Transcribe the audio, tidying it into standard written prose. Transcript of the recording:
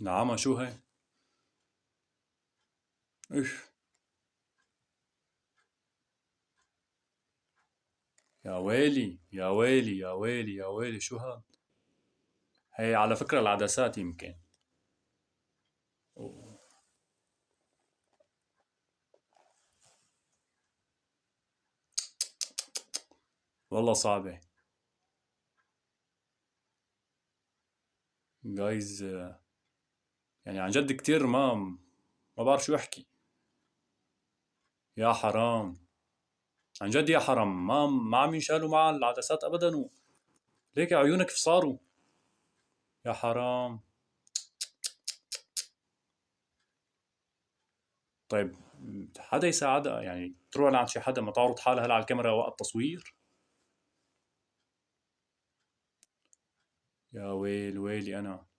نعم، شو هي؟ ايش؟ يا ويلي يا ويلي يا ويلي يا ويلي، شو هاد؟ هي على فكرة العدسات يمكن. أوه. والله صعبة. جايز. يعني عن جد كتير ما بعرف شو احكي. يا حرام. عن جد يا حرام، ما عم ينشالوا مع العدسات ابدا ليك عيونك كيف صاروا؟ يا حرام. طيب، حدا يساعدها يعني، تروح لعند شي حدا، ما تعرض حالها هلا على الكاميرا وقت تصوير؟ يا ويلي انا.